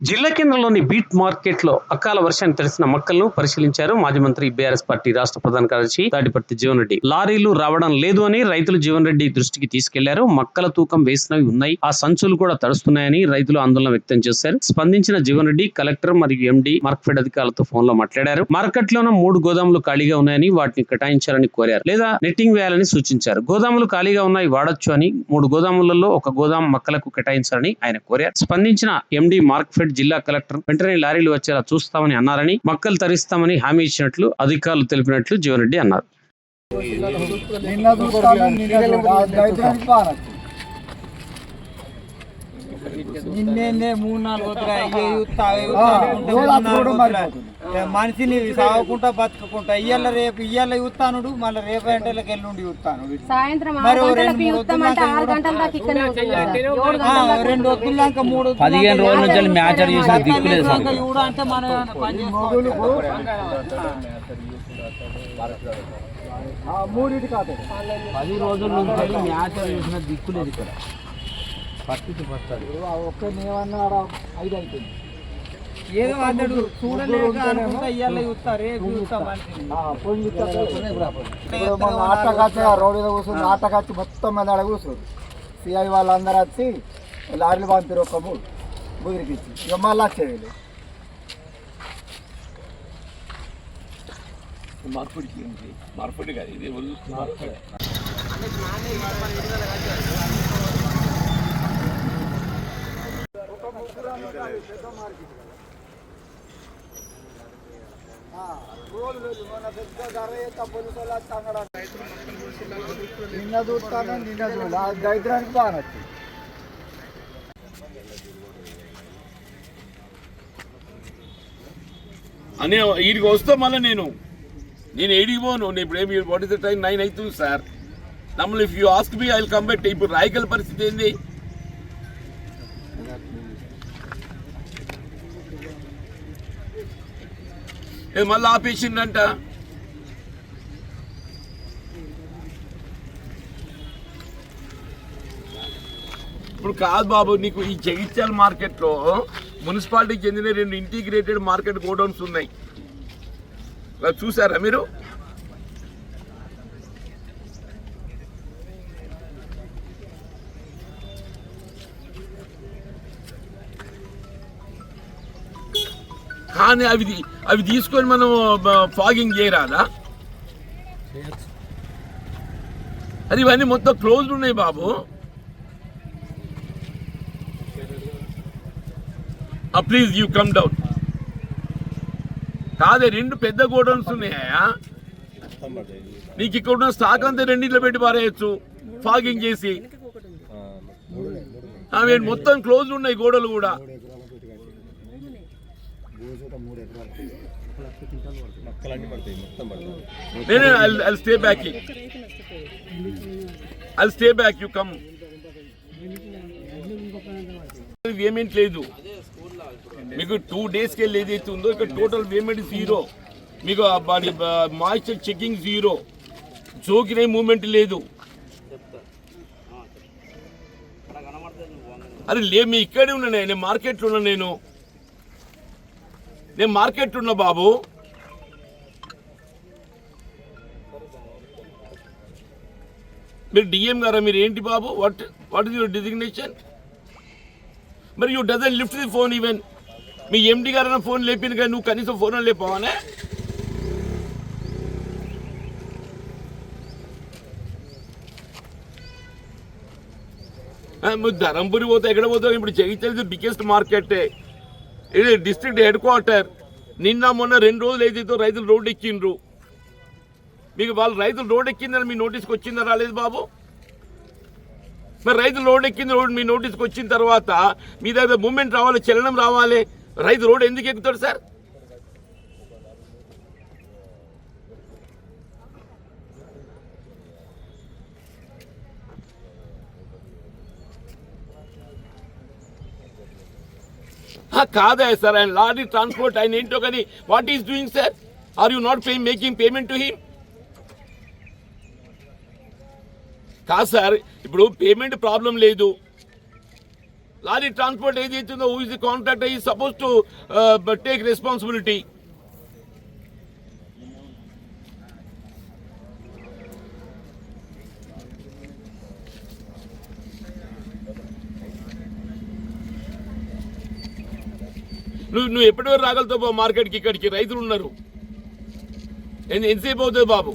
జిల్లా కేంద్రంలోని beat market లో అకాల వర్షానికి తడిసిన మొక్కలను పరిశీలించారు మాజీ మంత్రి బీఆర్ఎస్ పార్టీ రాష్ట్ర ప్రధాన కార్యదర్శి తాడిపర్తి జీవన్ రెడ్డి. లారీలు రావడం లేదు అని రైతులు జీవన్ రెడ్డి దృష్టికి తీసుకెళ్లారు. మొక్కల తూకం వేసినవి ఉన్నాయి, ఆ సంచులు కూడా తడుస్తున్నాయని రైతులు ఆందోళన వ్యక్తం చేశారు. స్పందించిన జీవన్ రెడ్డి కలెక్టర్ మరియు ఎండి మార్కెట్ అధికారులతో ఫోన్ లో మాట్లాడారు. మార్కెట్ లోన 3 గోదాములు ఖాళీగా ఉన్నాయని వాటిని కేటాయించాలని కోరారు, లేదా నెట్టింగ్ వేయాలని సూచించారు. గోదాములు ఖాళీగా ఉన్నాయి, వాడొచ్చు అని 3 గోదాములలో ఒక గోదాం మొక్కలకు కేటాయించాలని ఆయన కోరారు. స్పందించిన ఎండి మార్కెట్ జిల్లా కలెక్టర్ వెంటనే లారీలు వచ్చేలా చూస్తామని అన్నారని, మొక్కలు తరిస్తామని హామీ ఇచ్చినట్లు అధికారులు తెలిపినట్లు జీవన్ రెడ్డి అన్నారు. మనిషిని సాగుకుంటా బతుకుంటా ఇయ్యాల రేపు ఇయ్యాల యూత్తానుడు మళ్ళీ రేపు గంటలకు ఎల్లుండి యూత్తానుడు మరి 2 వద్దులు దాకా 3 15 రోజుల నుంచి మ్యాచ్ ఇవ్వడం అంటే మనం మూడింటి కాదు 10 రోజుల నుంచి మ్యాచ్ చూసిన దిక్కులేదు ఇక్కడ. ఒక్కనేమన్నా 5 అవుతుంది ఏదో అతడు చూడలేక అనుకుంటా ఇయ్యాల చూస్తారు రోడ్డు మీద కూర్చుని ఆటకచ్చి మొత్తం మీద అడ కూర్చున్నారు. సిఐ వాళ్ళందరూ వచ్చి లారీలు పంపిరు ఒక బుదిరికి ఇచ్చి ఇక మళ్ళీ వచ్చేది మార్పుడి కాదు ఇది నిన్న చూస్తాను నిన్న చూడాలి ఆ దైద్రానికి బాగా నచ్చింది. అని వీడికి వస్తే మళ్ళీ నేను ఏడికి పోను. ఇప్పుడు ఏమి వాట్ ఇస్ ద టైం 9 అవుతుంది సార్. నమ్మల్ని if you ask me I will come back. ఇప్పుడు రాయకల్ పరిస్థితి ఏంది? మళ్ళీ ఆపేసిండంట. ఇప్పుడు కాదు బాబు, నీకు ఈ జగిత్యాల మార్కెట్లో మున్సిపాలిటీకి చెందిన 2 ఇంటిగ్రేటెడ్ మార్కెట్ గోడౌన్స్ ఉన్నాయి. చూసారా మీరు? కానీ అవి తీసుకొని మనం ఫాగింగ్ చేయరాదా? అది ఇవన్నీ మొత్తం క్లోజ్డ్ ఉన్నాయి బాబు. Please you come down. కాదే 2 పెద్ద గోడౌన్స్ ఉన్నాయా? నీకు ఇక్కడ ఉన్న స్టాక్ అంతా 2 పెట్టి పారేయచ్చు ఫాగింగ్ చేసి. అవి మొత్తం క్లోజ్ ఉన్నాయి గోడలు కూడా. I'll stay back. I'll stay back. You come. Payment లేదు మీకు. 2 డేస్కి వెళ్ళి ఏదైతే ఉందో ఇక్కడ టోటల్ పేమెంట్ 0. మీకు మాయిశ్చర్ చెకింగ్ 0. జోకినే మూమెంట్ లేదు. అరే మీ ఇక్కడే ఉన్నా, నేను మార్కెట్లో ఉన్నా. నేను మార్కెట్ ఉన్నా బాబు. మీరు డిఎం గారా? మీరు ఏంటి బాబు? What is your designation? మరి you doesn't lift the phone even. మీ ఎండి గారైనా ఫోన్ లేపింది కానీ నువ్వు కనీసం ఫోన్ లేపావానే? ధరంపురి పోతే ఎక్కడ పోతావు? ఇప్పుడు జగిత్యాల బిగ్గెస్ట్ మార్కెట్, ఇది డిస్ట్రిక్ట్ హెడ్ క్వార్టర్. నిన్న మొన్న 2 రోజులు ఏదైతే రైతులు రోడ్డు ఎక్కిండ్రు. మీకు వాళ్ళు రైతులు రోడ్డు ఎక్కిందని మీ నోటీస్కి వచ్చిందా రాలేదు బాబు? మరి రైతులు రోడ్డు ఎక్కింది మీ నోటీస్కి వచ్చిన తర్వాత మీ దగ్గర మూమెంట్ రావాలి, చలనం రావాలి. రైతు రోడ్డు ఎందుకు ఎక్కుతాడు సార్? కాదా సార్? ఆయన లారీ ట్రాన్స్పోర్ట్ ఆయన ఏంటో కానీ what is doing sir? Are you not making payment to him? కాదు సార్, ఇప్పుడు పేమెంట్ ప్రాబ్లం లేదు, లారీ ట్రాన్స్పోర్ట్ ఏదైతుందో who is the contractor is suppose to take responsibility. నువ్వు ఎప్పటి వరకు రాగలుగుతావు మార్కెట్కి? ఇక్కడికి రైతులు ఉన్నారు, ఎంతసేపు అవుతుంది బాబు?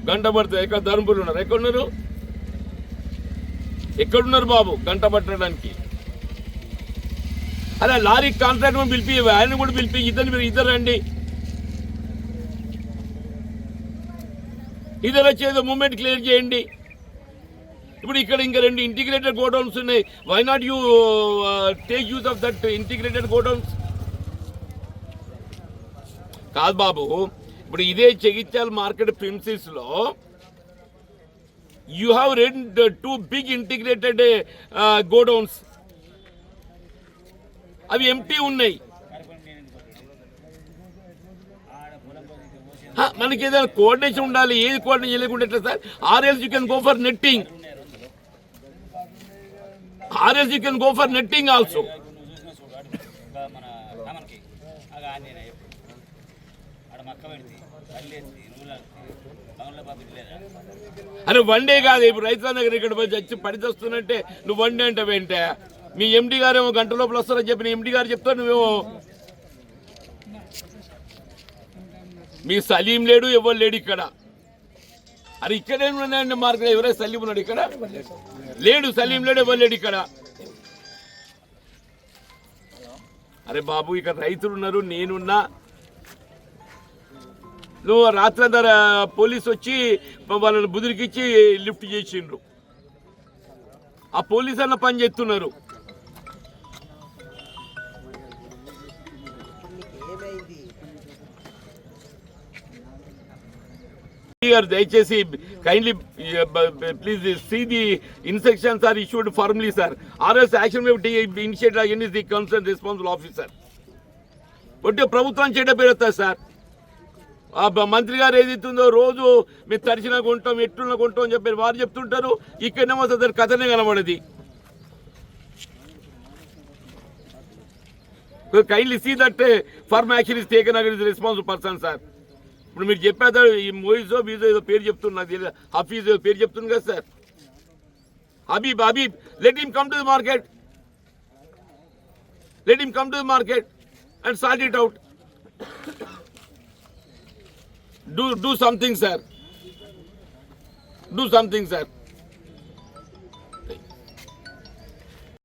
గంట పడుతుంది. ఎక్కడ ధర్మపురి ఉన్నారు? ఎక్కడున్నారు? ఎక్కడున్నారు బాబు గంట పట్టడానికి? అలా లారీ కాంట్రాక్ట్ పిలిపి, ఆయన కూడా పిలిపి, ఇద్దరు రండి, ఇద్దరు వచ్చేదో మూమెంట్ క్లియర్ చేయండి. ఇప్పుడు ఇక్కడ ఇంకా 2 ఇంటిగ్రేటెడ్ గోడౌన్స్ ఉన్నాయి. Why not you take use of that integrated godowns? కాదు బాబు, ఇప్పుడు ఇదే జగిత్యాల మార్కెట్ ప్రిన్సిస్ లో you have red 2 big integrated godowns. అవి ఎంటీ ఉన్నాయి. మనకి ఏదైనా కోఆర్డినేషన్ ఉండాలి. ఏది కోఆర్డినేషన్ చేయలేకుండా ఎట్లా సార్? ఆర్ఎల్స్ you can go for netting. RS you can go for netting also. అరే వన్ డే కాదు, ఇప్పుడు రైతుల దగ్గర ఇక్కడ వచ్చి పడితేస్తున్నట్టే నువ్వు వన్ డే అంటే ఏంటే? మీ ఎండి గారేమో గంట లోపల వస్తారని చెప్పి ఎండి గారు చెప్తారు, నువ్వేమో మీ సలీం లేడు, ఎవరు లేడు ఇక్కడ. అరే ఇక్కడే ఉన్నాయండి మార్కెట్. ఎవరైనా సలీం ఉన్నాడు ఇక్కడ? లేడు. సలీం లేడు, ఎవరు లేడు ఇక్కడ. అరే బాబు, ఇక్కడ రైతులు ఉన్నారు, నేనున్నా. నువ్వు రాత్రంతా పోలీసు వచ్చి వాళ్ళని బుదిరికిచ్చి లిఫ్ట్ చేసిండ్రు. ఆ పోలీసు అన్న పని చేస్తున్నారు. దయచేసి kindly please see the instructions are issued formally sir. RS action initiate against the concern responsible officer. ఒట్టి ప్రభుత్వం చెడ్డ పేరు వస్తుంది సార్. మంత్రి గారు ఏదైతుందో రోజు మీరు తరిచిన కొంటాం, ఎట్లున్న కొంటాం అని చెప్పి వారు చెప్తుంటారు. ఇక్కడనేమో సార్ కథనే కనబడది. Kindly see that firm action is taken against responsible person sir. ఇప్పుడు మీరు చెప్పేదా ఈ మోయిజో బీజో ఏదో పేరు చెప్తున్నది, హఫీజ్ ఏదో పేరు చెప్తుంది కదా sir. Habib let him come to the market, let him come to the market and sort it out. Do something, sir. Do something, sir.